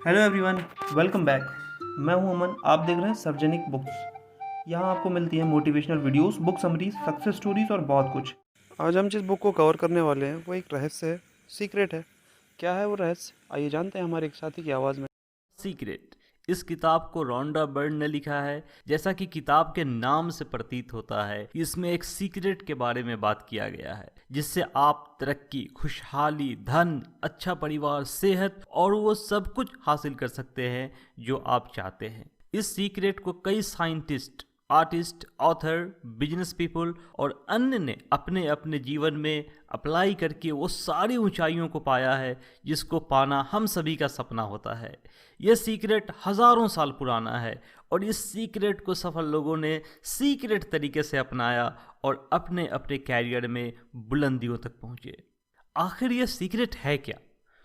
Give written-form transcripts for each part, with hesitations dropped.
Hello everyone, welcome back. मैं हूं अमन। आप देख रहे हैं सार्वजनिक बुक्स। यहाँ आपको मिलती है motivational videos, book summaries, success stories और बहुत कुछ। आज हम जिस बुक को कवर करने वाले हैं वो एक रहस्य है, सीक्रेट है। क्या है वो रहस्य, आइए जानते हैं हमारे एक साथी की आवाज़ में। सीक्रेट। इस किताब को रोंडा बर्ड ने लिखा है। जैसा कि किताब के नाम से प्रतीत होता है, इसमें एक सीक्रेट के बारे में बात किया गया है जिससे आप तरक्की, खुशहाली, धन, अच्छा परिवार, सेहत और वो सब कुछ हासिल कर सकते हैं जो आप चाहते हैं। इस सीक्रेट को कई scientist, artist, author, business people और अन्य ने अपने अपने जीवन में अप्लाई करके वो सारी ऊंचाइयों को पाया है जिसको पाना हम सभी का सपना होता है। यह सीक्रेट हजारों साल पुराना है और इस सीक्रेट को सफल लोगों ने सीक्रेट तरीके से अपनाया और अपने अपने कैरियर में बुलंदियों तक पहुंचे। आखिर यह सीक्रेट है क्या?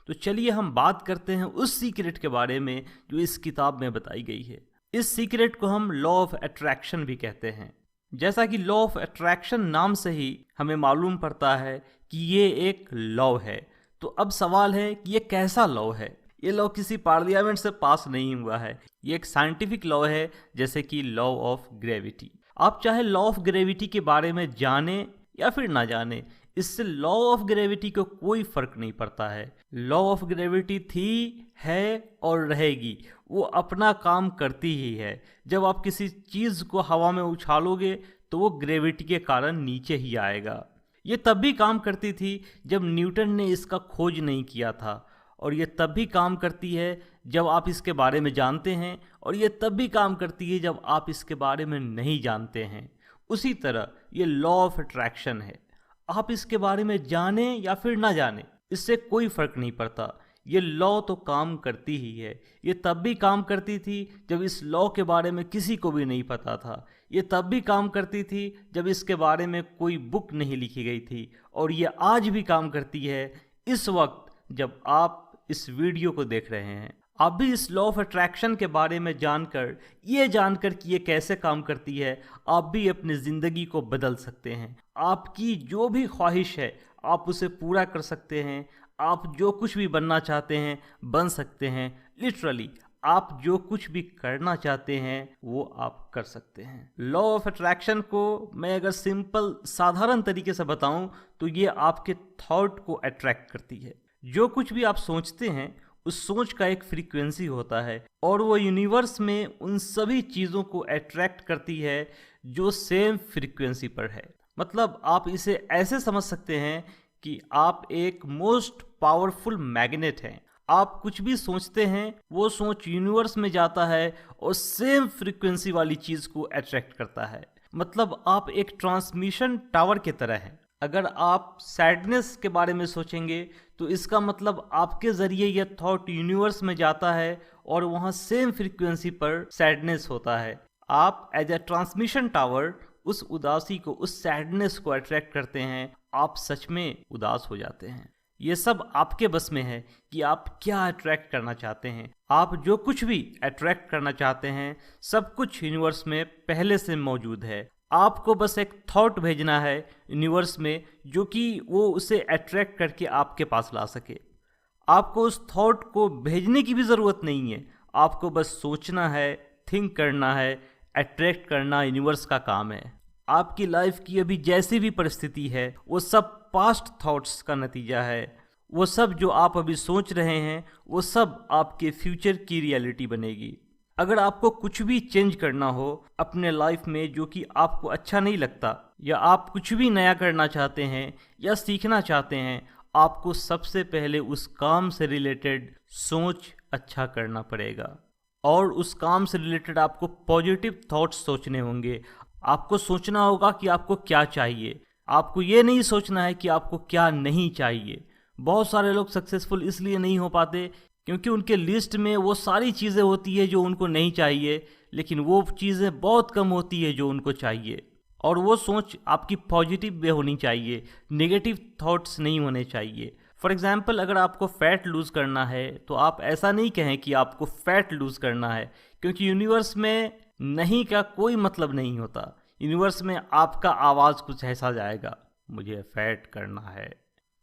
तो चलिए हम बात करते हैं उस सीक्रेट के बारे में जो इस किताब में बताई गई है। इस सीक्रेट को हम लॉ ऑफ अट्रैक्शन भी कहते हैं। जैसा कि लॉ ऑफ अट्रैक्शन नाम से ही हमें मालूम पड़ता है कि ये एक लॉ है। तो अब सवाल है कि ये कैसा लॉ है? ये लॉ किसी पार्लियामेंट से पास नहीं हुआ है। ये एक साइंटिफिक लॉ है, जैसे कि लॉ ऑफ ग्रेविटी। आप चाहे लॉ ऑफ ग्रेविटी के बारे में जाने या फिर ना जाने, इससे लॉ ऑफ ग्रेविटी को कोई फर्क नहीं पड़ता है। लॉ ऑफ ग्रेविटी थी, है और रहेगी। वो अपना काम करती ही है। जब आप किसी चीज़ को हवा में उछालोगे तो वो ग्रेविटी के कारण नीचे ही आएगा। ये तब भी काम करती थी जब न्यूटन ने इसका खोज नहीं किया था, और ये तब भी काम करती है जब आप इसके बारे में जानते हैं, और ये तब भी काम करती है जब आप इसके बारे में नहीं जानते हैं। उसी तरह ये लॉ ऑफ अट्रैक्शन है। आप इसके बारे में जाने या फिर ना जाने, इससे कोई फर्क नहीं पड़ता। ये लॉ तो काम करती ही है। ये तब भी काम करती थी जब इस लॉ के बारे में किसी को भी नहीं पता था। ये तब भी काम करती थी जब इसके बारे में कोई बुक नहीं लिखी गई थी, और ये आज भी काम करती है इस वक्त जब आप इस वीडियो को देख रहे हैं। आप भी इस लॉ ऑफ अट्रैक्शन के बारे में जानकर, ये जानकर कि ये कैसे काम करती है, आप भी अपनी ज़िंदगी को बदल सकते हैं। आपकी जो भी ख्वाहिश है आप उसे पूरा कर सकते हैं। आप जो कुछ भी बनना चाहते हैं बन सकते हैं। लिटरली आप जो कुछ भी करना चाहते हैं वो आप कर सकते हैं। लॉ ऑफ अट्रैक्शन को मैं अगर सिंपल साधारण तरीके से बताऊं तो ये आपके थॉट को अट्रैक्ट करती है। जो कुछ भी आप सोचते हैं उस सोच का एक फ्रीक्वेंसी होता है, और वो यूनिवर्स में उन सभी चीज़ों को अट्रैक्ट करती है जो सेम फ्रीक्वेंसी पर है। मतलब आप इसे ऐसे समझ सकते हैं कि आप एक मोस्ट पावरफुल मैग्नेट हैं। आप कुछ भी सोचते हैं वो सोच यूनिवर्स में जाता है और सेम फ्रीक्वेंसी वाली चीज़ को अट्रैक्ट करता है। मतलब आप एक ट्रांसमिशन टावर की तरह हैं। अगर आप सैडनेस के बारे में सोचेंगे तो इसका मतलब आपके ज़रिए यह थॉट यूनिवर्स में जाता है और वहाँ सेम फ्रीक्वेंसी पर सैडनेस होता है। आप एज ए ट्रांसमिशन टावर उस उदासी को, उस सैडनेस को अट्रैक्ट करते हैं। आप सच में उदास हो जाते हैं। ये सब आपके बस में है कि आप क्या अट्रैक्ट करना चाहते हैं। आप जो कुछ भी अट्रैक्ट करना चाहते हैं सब कुछ यूनिवर्स में पहले से मौजूद है। आपको बस एक थॉट भेजना है यूनिवर्स में, जो कि वो उसे अट्रैक्ट करके आपके पास ला सके। आपको उस थॉट को भेजने की भी ज़रूरत नहीं है। आपको बस सोचना है, थिंक करना है। अट्रैक्ट करना यूनिवर्स का काम है। आपकी लाइफ की अभी जैसी भी परिस्थिति है वो सब पास्ट थॉट्स का नतीजा है। वो सब जो आप अभी सोच रहे हैं वो सब आपके फ्यूचर की रियलिटी बनेगी। अगर आपको कुछ भी चेंज करना हो अपने लाइफ में जो कि आपको अच्छा नहीं लगता, या आप कुछ भी नया करना चाहते हैं या सीखना चाहते हैं, आपको सबसे पहले उस काम से रिलेटेड सोच अच्छा करना पड़ेगा। और उस काम से रिलेटेड आपको पॉजिटिव थॉट्स सोचने होंगे। आपको सोचना होगा कि आपको क्या चाहिए। आपको ये नहीं सोचना है कि आपको क्या नहीं चाहिए। बहुत सारे लोग सक्सेसफुल इसलिए नहीं हो पाते क्योंकि उनके लिस्ट में वो सारी चीज़ें होती है जो उनको नहीं चाहिए, लेकिन वो चीज़ें बहुत कम होती है जो उनको चाहिए। और वो सोच आपकी पॉजिटिव वे होनी चाहिए, नेगेटिव थॉट्स नहीं होने चाहिए। फॉर एग्जाम्पल, अगर आपको फ़ैट लूज़ करना है तो आप ऐसा नहीं कहें कि आपको फ़ैट लूज़ करना है, क्योंकि यूनिवर्स में नहीं का कोई मतलब नहीं होता। यूनिवर्स में आपका आवाज़ कुछ ऐसा जाएगा, मुझे फ़ैट करना है।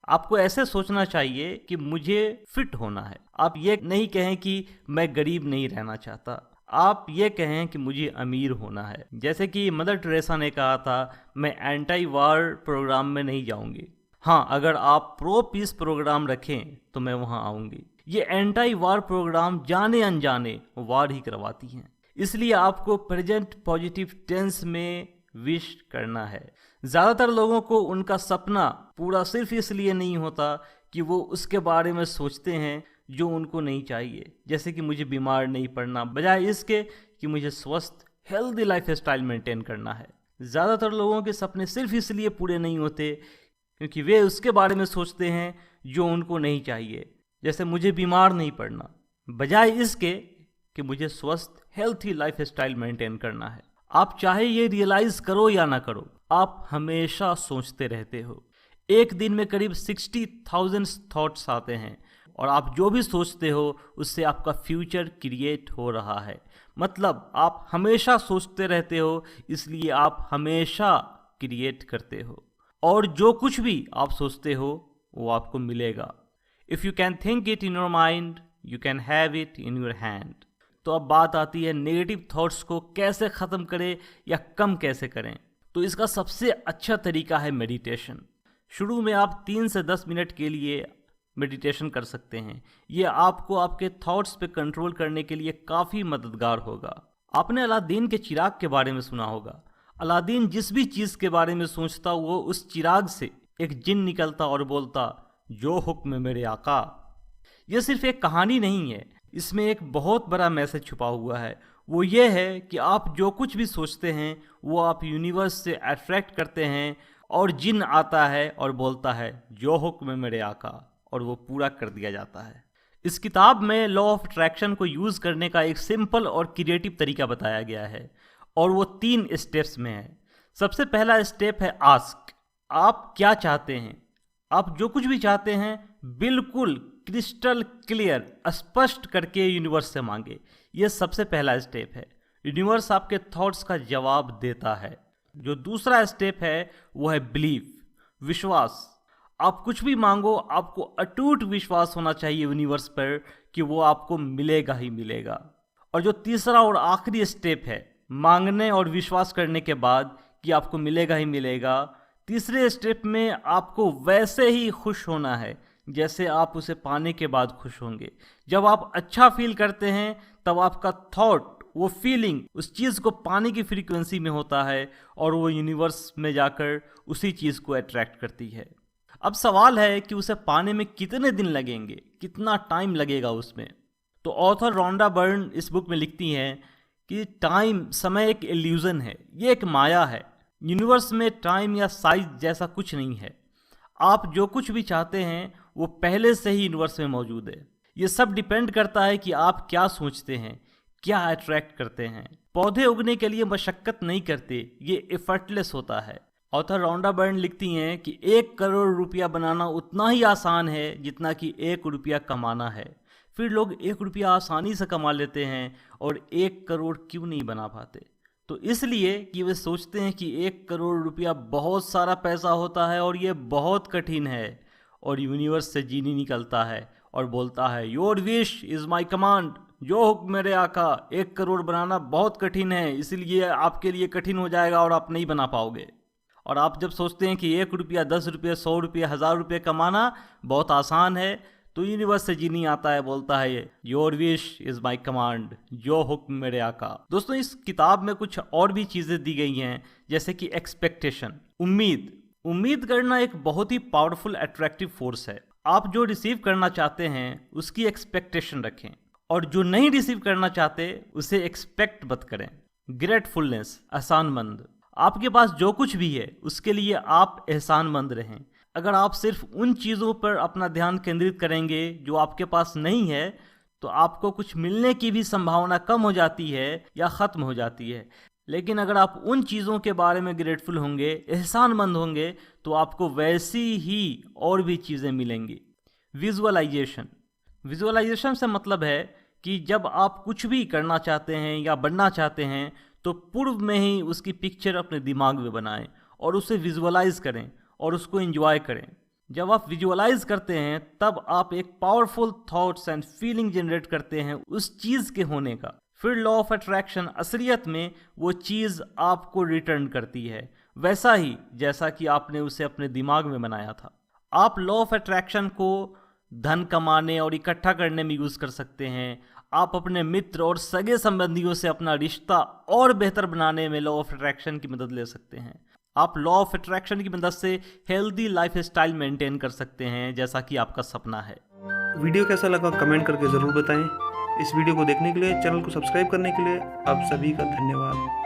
आपको ऐसे सोचना चाहिए कि मुझे फिट होना है। आप ये नहीं कहें कि मैं गरीब नहीं रहना चाहता, आप ये कहें कि मुझे अमीर होना है। जैसे कि मदर टेरेसा ने कहा था, मैं एंटी वार प्रोग्राम में नहीं जाऊंगी। हाँ, अगर आप प्रो पीस प्रोग्राम रखें तो मैं वहाँ आऊँगी। ये एंटी वार प्रोग्राम जाने अनजाने वार ही करवाती हैं। इसलिए आपको प्रेजेंट पॉजिटिव टेंस में विश करना है। ज़्यादातर लोगों को उनका सपना पूरा सिर्फ इसलिए नहीं होता कि वो उसके बारे में सोचते हैं जो उनको नहीं चाहिए, जैसे कि मुझे बीमार नहीं पड़ना, बजाय इसके कि मुझे स्वस्थ हेल्दी लाइफ स्टाइल मेंटेन करना है। ज़्यादातर लोगों के सपने सिर्फ इसलिए पूरे नहीं होते क्योंकि वे उसके बारे में सोचते हैं जो उनको नहीं चाहिए, जैसे मुझे बीमार नहीं पड़ना, बजाय इसके कि मुझे स्वस्थ हेल्थी लाइफ स्टाइल मेंटेन करना है। आप चाहे ये रियलाइज करो या ना करो, आप हमेशा सोचते रहते हो। एक दिन में करीब 60,000 थॉट्स आते हैं और आप जो भी सोचते हो उससे आपका फ्यूचर क्रिएट हो रहा है। मतलब आप हमेशा सोचते रहते हो, इसलिए आप हमेशा क्रिएट करते हो और जो कुछ भी आप सोचते हो वो आपको मिलेगा। If you can think it in your mind, you can have it in your hand. तो अब बात आती है नेगेटिव थॉट्स को कैसे ख़त्म करें या कम कैसे करें। तो इसका सबसे अच्छा तरीका है मेडिटेशन। शुरू में आप 3 से 10 मिनट के लिए मेडिटेशन कर सकते हैं। ये आपको आपके थॉट्स पे कंट्रोल करने के लिए काफ़ी मददगार होगा। आपने अलादीन के चिराग के बारे में सुना होगा। अलादीन जिस भी चीज़ के बारे में सोचता वो उस चिराग से एक जिन निकलता और बोलता, जो हुक्म मेरे आका। यह सिर्फ एक कहानी नहीं है, इसमें एक बहुत बड़ा मैसेज छुपा हुआ है। वो ये है कि आप जो कुछ भी सोचते हैं वो आप यूनिवर्स से अट्रैक्ट करते हैं और जिन आता है और बोलता है, जो हुक्म मेरे आका, और वो पूरा कर दिया जाता है। इस किताब में लॉ ऑफ अट्रैक्शन को यूज़ करने का एक सिंपल और क्रिएटिव तरीका बताया गया है और वो 3 स्टेप्स में है। सबसे पहला स्टेप है आस्क। आप क्या चाहते हैं? आप जो कुछ भी चाहते हैं बिल्कुल क्रिस्टल क्लियर स्पष्ट करके यूनिवर्स से मांगे। यह सबसे पहला स्टेप है। यूनिवर्स आपके थॉट्स का जवाब देता है। जो दूसरा स्टेप है वो है बिलीफ, विश्वास। आप कुछ भी मांगो, आपको अटूट विश्वास होना चाहिए यूनिवर्स पर कि वो आपको मिलेगा ही मिलेगा। और जो तीसरा और आखिरी स्टेप है, मांगने और विश्वास करने के बाद कि आपको मिलेगा ही मिलेगा, तीसरे स्टेप में आपको वैसे ही खुश होना है जैसे आप उसे पाने के बाद खुश होंगे। जब आप अच्छा फील करते हैं तब आपका थॉट, वो फीलिंग उस चीज़ को पाने की फ्रीक्वेंसी में होता है और वो यूनिवर्स में जाकर उसी चीज़ को अट्रैक्ट करती है। अब सवाल है कि उसे पाने में कितने दिन लगेंगे, कितना टाइम लगेगा उसमें। तो ऑथर रोंडा बर्न इस बुक में लिखती हैं कि टाइम, समय एक इल्यूजन है, ये एक माया है। यूनिवर्स में टाइम या साइज जैसा कुछ नहीं है। आप जो कुछ भी चाहते हैं वो पहले से ही यूनिवर्स में मौजूद है। ये सब डिपेंड करता है कि आप क्या सोचते हैं, क्या अट्रैक्ट करते हैं। पौधे उगने के लिए मशक्कत नहीं करते, ये एफर्टलेस होता है। ऑथर रोंडा बर्न लिखती हैं कि 1 करोड़ रुपया बनाना उतना ही आसान है जितना कि 1 रुपया कमाना है। फिर लोग 1 रुपया आसानी से कमा लेते हैं और 1 करोड़ क्यों नहीं बना पाते? तो इसलिए कि वे सोचते हैं कि 1 करोड़ रुपया बहुत सारा पैसा होता है और ये बहुत कठिन है। और यूनिवर्स से जीनी निकलता है और बोलता है, your wish is my command, जो हुक्म मेरे आका। 1 करोड़ बनाना बहुत कठिन है, इसलिए आपके लिए कठिन हो जाएगा और आप नहीं बना पाओगे। और आप जब सोचते हैं कि 1 रुपया, 10 रुपये, 100 रुपये, 1000 रुपये कमाना बहुत आसान है, तो यूनिवर्स से जीनी आता है, बोलता है, your wish is my command, जो हुक्म मेरे आका। दोस्तों, इस किताब में कुछ और भी चीज़ें दी गई हैं, जैसे कि एक्सपेक्टेशन, उम्मीद। उम्मीद करना एक बहुत ही पावरफुल अट्रैक्टिव फोर्स है। आप जो रिसीव करना चाहते हैं उसकी एक्सपेक्टेशन रखें और जो नहीं रिसीव करना चाहते उसे एक्सपेक्ट मत करें। ग्रेटफुलनेस, एहसानमंद। आपके पास जो कुछ भी है उसके लिए आप एहसानमंद रहें। अगर आप सिर्फ उन चीज़ों पर अपना ध्यान केंद्रित करेंगे जो आपके पास नहीं है, तो आपको कुछ मिलने की भी संभावना कम हो जाती है या ख़त्म हो जाती है। लेकिन अगर आप उन चीज़ों के बारे में ग्रेटफुल होंगे, एहसानमंद होंगे, तो आपको वैसी ही और भी चीज़ें मिलेंगी। विजुअलाइजेशन। विजुअलाइजेशन से मतलब है कि जब आप कुछ भी करना चाहते हैं या बनना चाहते हैं तो पूर्व में ही उसकी पिक्चर अपने दिमाग में बनाएं और उसे विजुअलाइज करें और उसको एंजॉय करें। जब आप विजुअलाइज करते हैं तब आप एक powerful thoughts and feeling generate करते हैं उस चीज के होने का। फिर लॉ ऑफ अट्रैक्शन असलियत में वो चीज आपको रिटर्न करती है, वैसा ही जैसा कि आपने उसे अपने दिमाग में बनाया था। आप लॉ ऑफ अट्रैक्शन को धन कमाने और इकट्ठा करने में यूज कर सकते हैं। आप अपने मित्र और सगे संबंधियों से अपना रिश्ता और बेहतर बनाने में लॉ ऑफ अट्रैक्शन की मदद ले सकते हैं। आप लॉ ऑफ अट्रैक्शन की मदद से हेल्दी लाइफ स्टाइल मेंटेन कर सकते हैं, जैसा कि आपका सपना है। वीडियो कैसा लगा कमेंट करके ज़रूर बताएं। इस वीडियो को देखने के लिए, चैनल को सब्सक्राइब करने के लिए आप सभी का धन्यवाद।